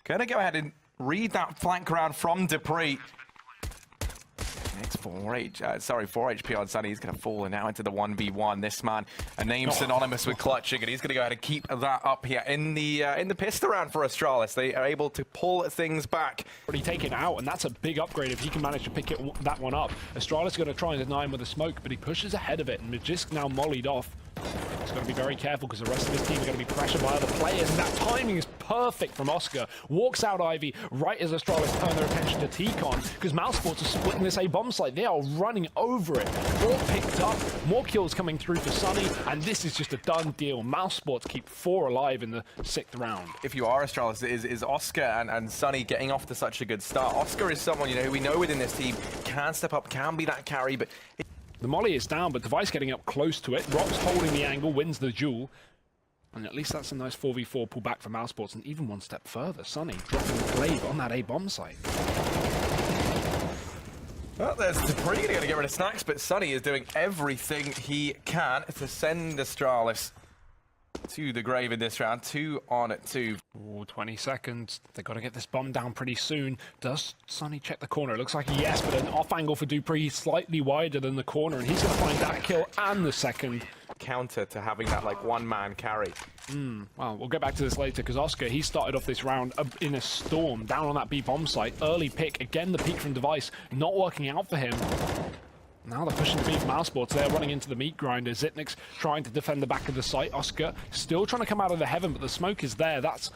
Gonna go ahead and read that flank round from Dupree. Next 4 HP on Sunny. He's going to fall now into the 1v1. This man, a name synonymous with clutching, and he's going to go ahead and keep that up here in the pistol round for Astralis. They are able to pull things back. Already taken out, and that's a big upgrade if he can manage to pick that one up. Astralis is going to try and deny him with a smoke, but he pushes ahead of it, and Magisk now mollied off. He's got to be very careful because the rest of his team are going to be pressured by other players, and that timing is perfect from Oscar. Walks out Ivy right as Astralis turn their attention to T-Con, because Mousesports are splitting this A bomb site. They are running over it. All picked up, more kills coming through for Sunny, and this is just a done deal. Mousesports keep 4 alive in the 6th round. If you are Astralis, is Oscar and Sunny getting off to such a good start. Oscar is someone, you know, who we know within this team can step up, can be that carry, but... The molly is down, but Device getting up close to it. Rops holding the angle, wins the duel. And at least that's a nice 4v4 pull back from Mousesports, and even one step further. Sunny dropping the glaive on that A-bomb site. Well, there's Dupree going to get rid of Snacks, but Sunny is doing everything he can to send Astralis to the grave in this round. 2 on 2. Ooh, 20 seconds. They've got to get this bomb down pretty soon. Does Sunny check the corner? It looks like yes, but an off angle for Dupree, slightly wider than the corner, and he's going to find that kill and the second. Counter to having that like one-man carry. Well, we'll get back to this later because Oscar, he started off this round in a storm down on that B bomb site. Early pick, again the peek from Device, not working out for him. Now they're pushing to beat Mousesports. They're running into the meat grinder. Zitnik's trying to defend the back of the site. Oscar still trying to come out of the heaven, but the smoke is there. That's,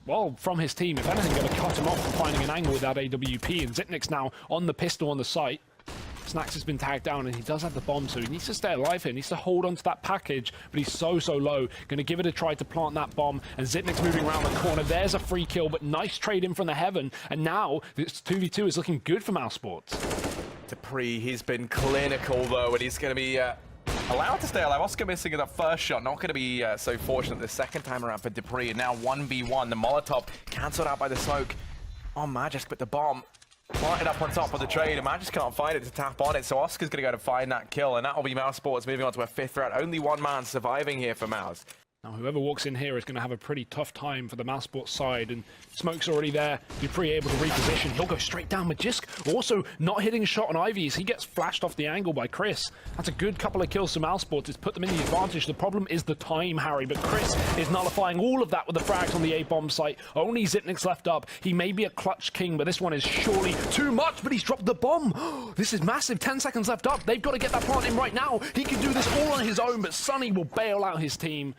well, from his team. If anything, going to cut him off from finding an angle with that AWP. And Zitnik's now on the pistol on the site. Snacks has been tagged down, and he does have the bomb, so he needs to stay alive here. He needs to hold on to that package, but he's so low. Going to give it a try to plant that bomb, and Zitnik's moving around the corner. There's a free kill, but nice trade in from the heaven. And now this 2v2 is looking good for Mousesports. Dupree, he's been clinical though, and he's going to be allowed to stay alive. Oscar missing that first shot, not going to be so fortunate the second time around for Dupree. And now 1v1, the Molotov cancelled out by the smoke on Magisk, but the bomb planted up on top of the trade, and Magisk can't find it to tap on it, so Oscar's going to go to find that kill, and that will be Mousesports moving on to a 5th round. Only one man surviving here for Mouse. Now, whoever walks in here is going to have a pretty tough time for the Mousesports side, and Smoke's already there. Dupree able to reposition. He'll go straight down. Magisk also not hitting a shot on Ivy as he gets flashed off the angle by Chris. That's a good couple of kills to Mousesports. It's put them in the advantage. The problem is the time, Harry, but Chris is nullifying all of that with the frags on the A-bomb site. Only Zitnik's left up. He may be a clutch king, but this one is surely too much, but he's dropped the bomb. This is massive. 10 seconds left up. They've got to get that plant in right now. He can do this all on his own, but Sunny will bail out his team.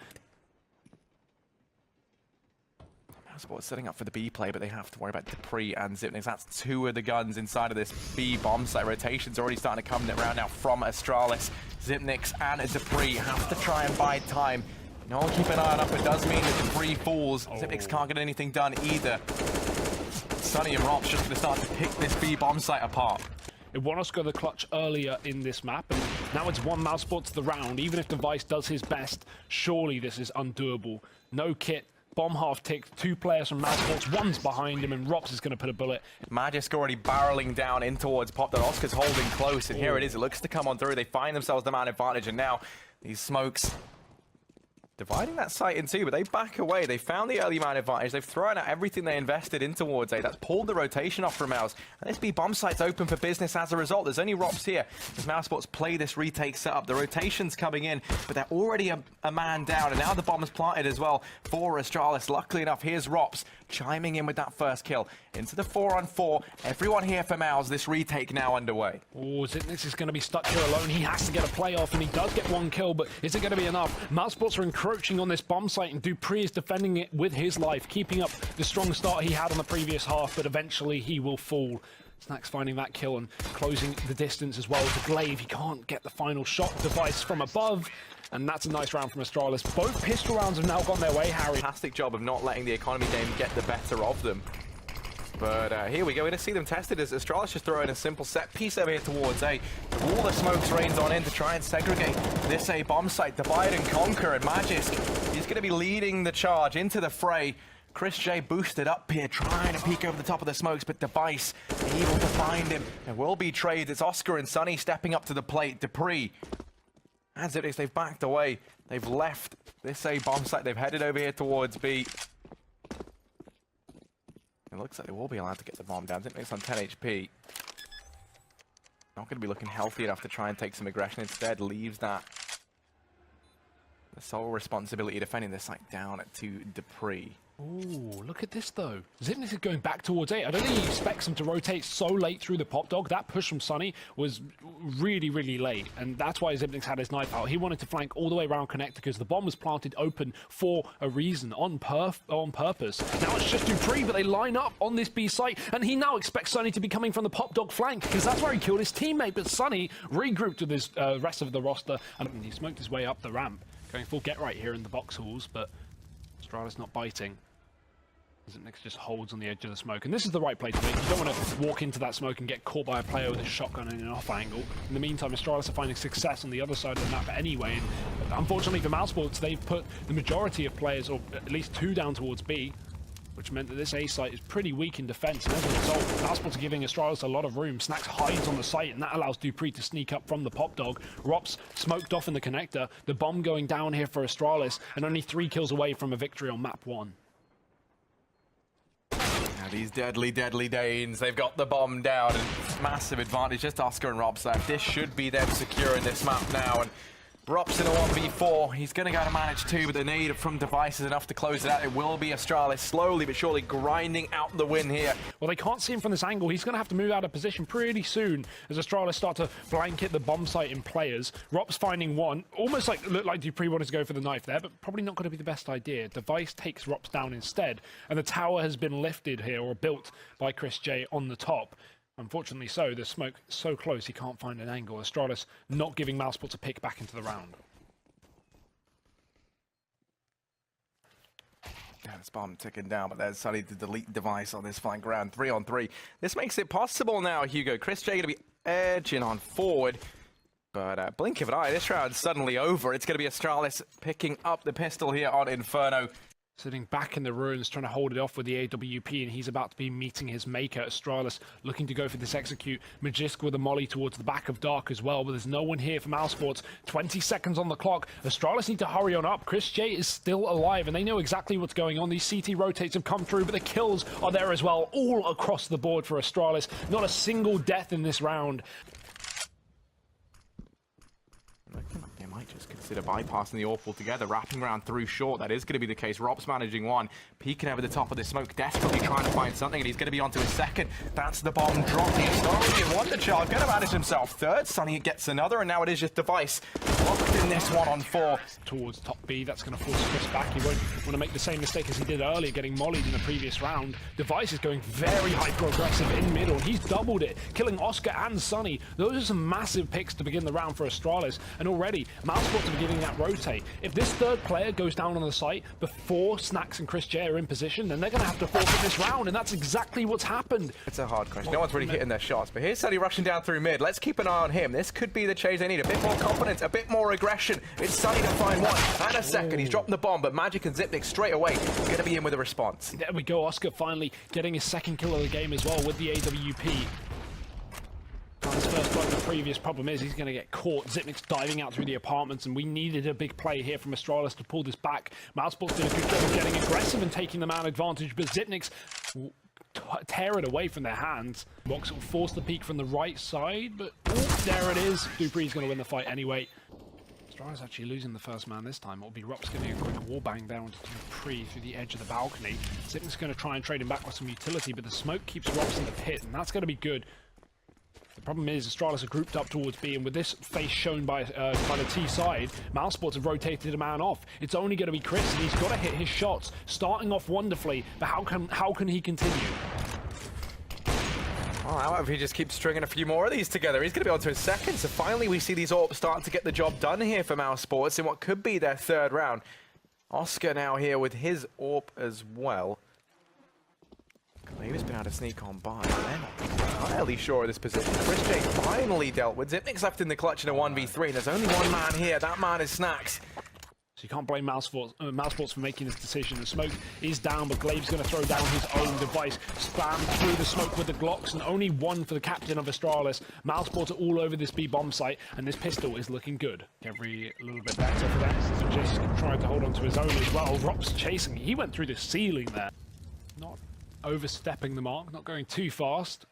Mousesports setting up for the B play, but they have to worry about Dupree and Zipnix. That's 2 of the guns inside of this B bomb site. Rotation's already starting to come around now from Astralis. Zipnix and Dupree have to try and buy time. No one keep an eye on up. It does mean that Dupree falls. Zipnix can't get anything done either. Sunny and Rops just going to start to pick this B bomb site apart. It won Oscar the clutch earlier in this map, and now it's one Mousesports the round. Even if Device does his best, surely this is undoable. No kit. Bomb half ticked, 2 players from Mousesports, one's behind him, and Rops is going to put a bullet. Magisk already barreling down in towards Pop that Oscar's holding close, and here it is. It looks to come on through. They find themselves the man advantage, and now these smokes dividing that site in 2, but they back away. They found the early man advantage. They've thrown out everything they invested in towards A. That's pulled the rotation off from Mouse. And this B bomb site's open for business as a result. There's only Rops here as Mousesports play this retake setup. The rotation's coming in, but they're already a man down. And now the bomb is planted as well for Astralis. Luckily enough, here's Rops chiming in with that first kill. Into the 4-on-4. Everyone here for Mouse. This retake now underway. Oh, Zitnix is going to be stuck here alone. He has to get a play off, and he does get 1 kill, but is it going to be enough? Mousesports are encroaching on this bomb site, and Dupree is defending it with his life, keeping up the strong start he had on the previous half, but eventually he will fall. Snacks finding that kill and closing the distance as well with the glaive. He can't get the final shot. Device from above, and that's a nice round from Astralis. Both pistol rounds have now gone their way, Harry. Fantastic job of not letting the economy game get the better of them. But here we go. We're going to see them tested as Astralis just throwing a simple set piece over here towards A. All the smokes rains on in to try and segregate this A bomb site. Divide and conquer, and Magisk, he's going to be leading the charge into the fray. Chris J boosted up here, trying to peek over the top of the smokes, but Device able to find him. There will be trades. It's Oscar and Sunny stepping up to the plate. Dupree and Zipnix, they've backed away. They've left this A bomb site. They've headed over here towards B. It looks like they will be allowed to get the bomb down. It's on 10 HP. Not going to be looking healthy enough to try and take some aggression. Instead, leaves that the sole responsibility defending this site down to Dupree. Ooh, look at this though. Xyp9x is going back towards A. I don't think he expects him to rotate so late through the pop dog. That push from Sunny was really, really late, and that's why Xyp9x had his knife out. He wanted to flank all the way around connector because the bomb was planted open for a reason, on purpose. Now it's just Dupree, but they line up on this B site, and he now expects Sunny to be coming from the pop dog flank because that's where he killed his teammate. But Sunny regrouped with his rest of the roster, and he smoked his way up the ramp, going full get right here in the box halls, but Astralis not biting. Xyp9x just holds on the edge of the smoke, and this is the right play to make. You don't want to walk into that smoke and get caught by a player with a shotgun in an off angle. In the meantime, Astralis are finding success on the other side of the map anyway, and unfortunately for Mousesports, they've put the majority of players, or at least 2 down towards B, which meant that this A site is pretty weak in defense, and as a result, Mousesports are giving Astralis a lot of room. Snax hides on the site, and that allows Dupree to sneak up from the pop dog. Rops smoked off in the connector, the bomb going down here for Astralis, and only 3 kills away from a victory on map 1. These deadly, deadly Danes, they've got the bomb down, and massive advantage. Just Oscar and Rops left. This should be them securing this map now, and Rops in a 1v4. He's going to go to manage 2, but the need from Device is enough to close it out. It will be Astralis slowly but surely grinding out the win here. Well, they can't see him from this angle. He's going to have to move out of position pretty soon as Astralis start to blanket the bomb site in players. Rops finding one. Almost looked like Dupree wanted to go for the knife there, but probably not going to be the best idea. Device takes Rops down instead, and the tower has been lifted here, or built by Chris J on the top. Unfortunately so, the smoke so close he can't find an angle. Astralis not giving Mousesports a pick back into the round. Yeah, this bomb ticking down, but there's Sunny to delete Device on this flank round. 3-on-3. This makes it possible now, Hugo. Chris J going to be edging on forward. But blink of an eye, this round's suddenly over. It's going to be Astralis picking up the pistol here on Inferno. Sitting back in the ruins, trying to hold it off with the AWP, and he's about to be meeting his maker. Astralis looking to go for this execute. Magisk with a molly towards the back of Dark as well, but there's no one here for Mousesports. 20 seconds on the clock. Astralis need to hurry on up. Chris J is still alive, and they know exactly what's going on. These CT rotates have come through, but the kills are there as well, all across the board for Astralis. Not a single death in this round. They might just consider bypassing the AWP altogether, wrapping around through short. That is going to be the case. Rob's managing one, peeking over the top of the smoke, desperately trying to find something, and he's going to be onto his second. That's the bomb drop. The Astrology Wonder Child going to manage himself third. Sunny gets another, and now it is just Device locked in this 1-on-4. Towards top B, that's going to force Chris back. He won't want to make the same mistake as he did earlier, getting mollied in the previous round. Device is going very hyper-aggressive in middle, and he's doubled it, killing Oscar and Sunny. Those are some massive picks to begin the round for Astralis, and already Mousesports are beginning that rotate. If this third player goes down on the site before Snax and Chris J are in position, then they're going to have to forfeit this round, and that's exactly what's happened. It's a hard question. No one's really hitting their shots, but here's Sunny rushing down through mid. Let's keep an eye on him. This could be the change they need. A bit more confidence, a bit more aggression. It's Sunny to find one and a second. He's dropping the bomb, but Magic and Xyp9x straight away going to be in with a response. There we go. Oscar finally getting his second kill of the game as well with the AWP. His first blow. The previous problem is he's going to get caught. Xyp9x diving out through the apartments, and we needed a big play here from Astralis to pull this back. Mousesports did a good job of getting aggressive and taking the man advantage, but Xyp9x tear it away from their hands. Mox will force the peek from the right side, but there it is. Dupree's going to win the fight anyway. Astralis actually losing the first man this time. It'll be Rops getting a quick wallbang down to Dupree through the edge of the balcony. Xyp9x going to try and trade him back with some utility, but the smoke keeps Rops in the pit, and that's going to be good. The problem is Astralis are grouped up towards B, and with this face shown by the T side, Mousesports have rotated a man off. It's only going to be Chris, and he's got to hit his shots, starting off wonderfully, but how can he continue? Well, how about if he just keeps stringing a few more of these together? He's going to be on to his second, so finally we see these AWPs starting to get the job done here for Mousesports in what could be their third round. Oscar now here with his AWP as well. Maybe been able to sneak on by. They're not entirely sure of this position. Chris J finally dealt with. Xyp9x left in the clutch in a 1v3. There's only one man here. That man is Snax. So you can't blame Mousesports for making this decision. The smoke is down, but Glabe's going to throw down his own Device. Spam through the smoke with the Glocks, and only one for the captain of Astralis. Mousesports are all over this B bomb site, and this pistol is looking good. Every little bit better for them. So just trying to hold on to his own as well. Rops chasing. He went through the ceiling there. Not overstepping the mark, not going too fast.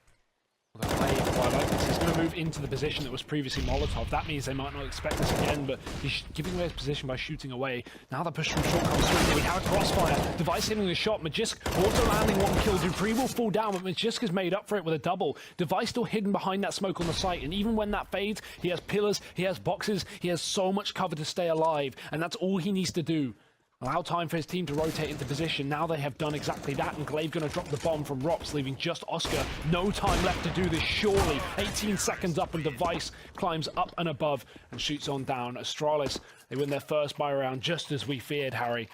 Although Clay, quite like this, he's going to move into the position that was previously Molotov. That means they might not expect this again, but he's giving away his position by shooting away. Now the push from short comes through. We have a crossfire. Device hitting the shot. Magisk also landing one kill. Dupree will fall down, but Magisk has made up for it with a double. Device still hidden behind that smoke on the site, and even when that fades, he has pillars, he has boxes, he has so much cover to stay alive, and that's all he needs to do. Allow time for his team to rotate into position. Now they have done exactly that, and Glaive going to drop the bomb from Rops, leaving just Oscar. No time left to do this, surely. 18 seconds up, and Device climbs up and above and shoots on down. Astralis, they win their first buy round, just as we feared, Harry.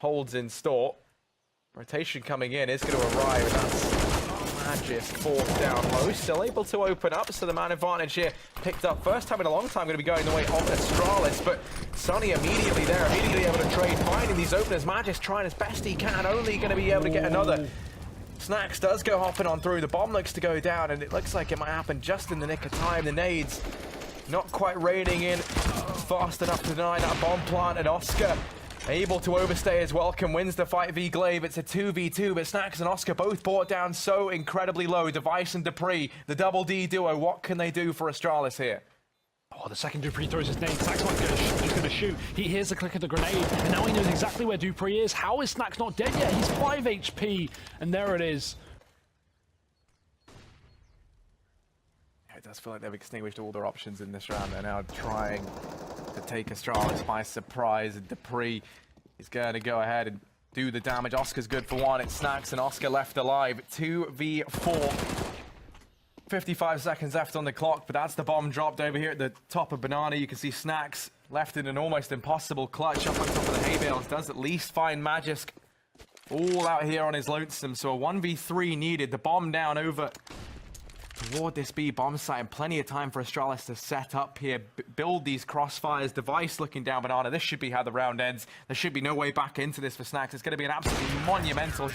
Holds in store. Rotation coming in is going to arrive, and that's Magisk fourth down low. Still able to open up, so the man advantage here picked up. First time in a long time going to be going the way of Astralis, but Sonny immediately there, immediately able to trade, finding these openers. Magisk trying as best he can, only going to be able to get another. Snacks does go hopping on through. The bomb looks to go down, and it looks like it might happen just in the nick of time. The nades not quite raining in fast enough to deny that bomb plant, and Oscar able to overstay his welcome, wins the fight v Glaive. It's a 2v2, but Snacks and Oscar both brought down so incredibly low. Device and Dupree, the double D duo, what can they do for Astralis here? Oh, the second Dupree throws his nade. Snacks not just going to shoot. He hears the click of the grenade, and now he knows exactly where Dupree is. How is Snacks not dead yet? He's 5 HP, and there it is. It does feel like they've extinguished all their options in this round. They're now trying to take Astralis by surprise, and Dupree is going to go ahead and do the damage. Oscar's good for one. It's Snacks and Oscar left alive. 2v4. 55 seconds left on the clock, but that's the bomb dropped over here at the top of Banana. You can see Snacks left in an almost impossible clutch up on top of the hay bales. Does at least find Magisk all out here on his lonesome. So a 1v3 needed. The bomb down over toward this B bomb site, and plenty of time for Astralis to set up here, build these crossfires. Device looking down Banana. This should be how the round ends. There should be no way back into this for Snacks. It's going to be an absolutely monumental